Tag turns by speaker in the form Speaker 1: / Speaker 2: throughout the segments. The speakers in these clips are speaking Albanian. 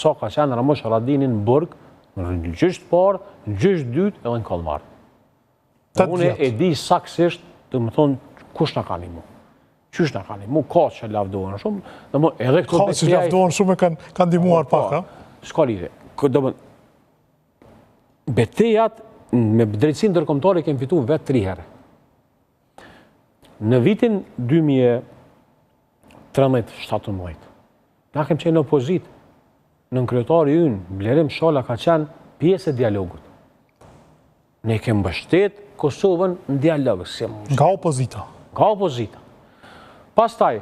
Speaker 1: sa ka qenë Ramush Haradini në burg, në gjysht parë, në gjysht dytë edhe në Kalmar. Unë e di saksisht, të më thonë, kush në ka një mu. Qysh në ka një mu, ka që lavdohen shumë.
Speaker 2: Ka që lavdohen shumë e kanë dimuar pak, ha?
Speaker 1: Shka lidhe. Betejat me drejtësinë ndërkombëtare kemi fituar vetë 3 herë. Në vitin 2013-17, na kemi qenë në opozit. Në kryetari ynë, Blerim Shala ka qenë pjesë e dialogut. Ne kemi mbështet Kosovën në dialog.
Speaker 2: Nga opozita.
Speaker 1: Nga opozita. Pastaj,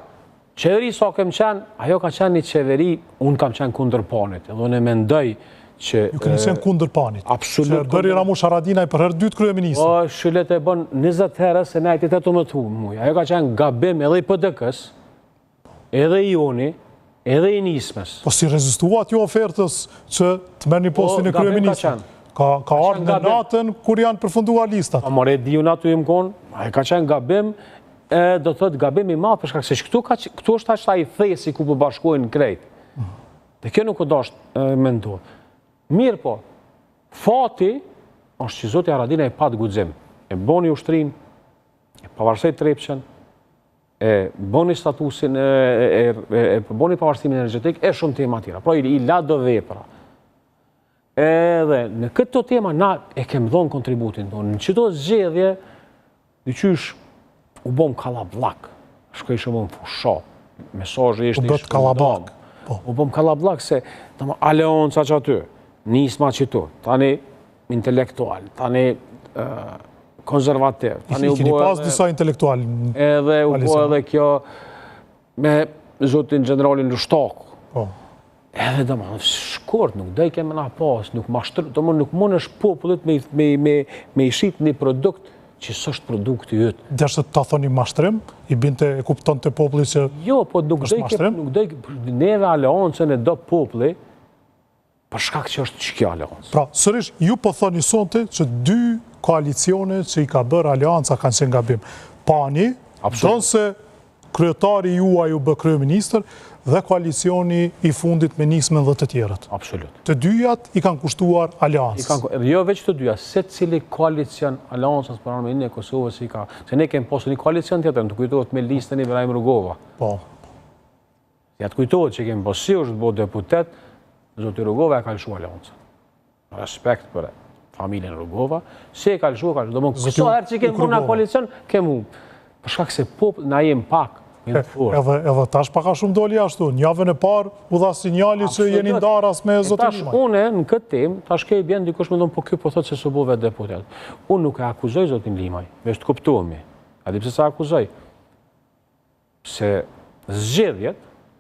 Speaker 1: qeveri sa kemi qenë, ajo ka qenë një qeveri, unë kam qenë kundër panit, edhe unë mendoj që...
Speaker 2: Ju keni qenë kundër panit.
Speaker 1: Absolut.
Speaker 2: Që bëri Ramush Haradinaj për herë dytë kryeministër.
Speaker 1: O, shillet e bën 20 herë se na e të të më të muj. Ajo ka qenë gabim edhe i PDK-s, edhe i Joni, edhe i Nismes.
Speaker 2: Po si rezistuat jo ofertës që të merë një postin e kryeministër? Ka ardhë në natën kur janë përfunduar listat.
Speaker 1: A more di unë aty im konë, ajo ka qenë gabim, do të thëtë gabim i madh, përshkak se këtu është ashta i thesi ku përbashkojnë krejt. Dhe kjo nuk o dashtë mendohet. Mirë po, fati është që Zoti Haradinaj e patë guxim. E boni ushtrin, e pavarësoj Trepçën, e boni statusin, e boni pavarësimin energjetik, e shumë tema tjera. Pra i la do vepra. Edhe në këto tema na e kem dhonë kontributin tonë. Në qëto zgjedhje, në qysh u bom kallabllak. Shkoj shumë në fushat. Mesazhi ishte
Speaker 2: u bët kallabllak.
Speaker 1: U bom kallabllak se aleonca që aty, nisma që tu, tani intelektual, tani konservativ.
Speaker 2: I keni pas disa intelektual.
Speaker 1: Edhe u bo edhe kjo me zotin generalin Lushtaku. Edhe dhe ma, shkort, nuk dhe i keme na pas, nuk mund është popullit me i shqit një produkt që sështë produkti jëtë.
Speaker 2: Deshtë të thoni mashtrim, i binte e kupton të popullit që
Speaker 1: jo, po nuk dhe i neve aleancën e do populli, për shkak që është që kjo aleancë.
Speaker 2: Pra, sërish, ju po thoni sonte që 2 koalicione që i ka bërë aleanca kanë qenë gabim. Pani, donë se kryetari juaj u bë kryeministër dhe koalicioni i fundit me Nismen dhe të tjerët.
Speaker 1: Absolut.
Speaker 2: Të dyjat i kanë kushtuar aleancës.
Speaker 1: Jo veç të dyja, se cili koalicion aleancës për armërinë e Kosovës i ka. Se ne kemi posë një koalicion tjetër, në të kujtohet me listën Ibrahim Rugova.
Speaker 2: Po.
Speaker 1: Ja të kujtohet që kemi posë si është bo deputet, Zoti Rugova e ka lëshu aleancën. Respekt për familjen Rugova. Se e ka lëshu, këso herë që kemi në koalicion, kemi për shkak se popull na jem pak.
Speaker 2: Edhe tash paka shumë doli ashtu, njavën e parë u dha sinjali që jeni ndaras me Zotin Limaj.
Speaker 1: Tash une në këtë tim, tash ke i bjen dikush me ndonë, po kjo po thotë se së bove deputet. Unë nuk e akuzoj Zotin Limaj, me shtë kuptuemi. A di pse sa akuzoj? Se zgjedhjet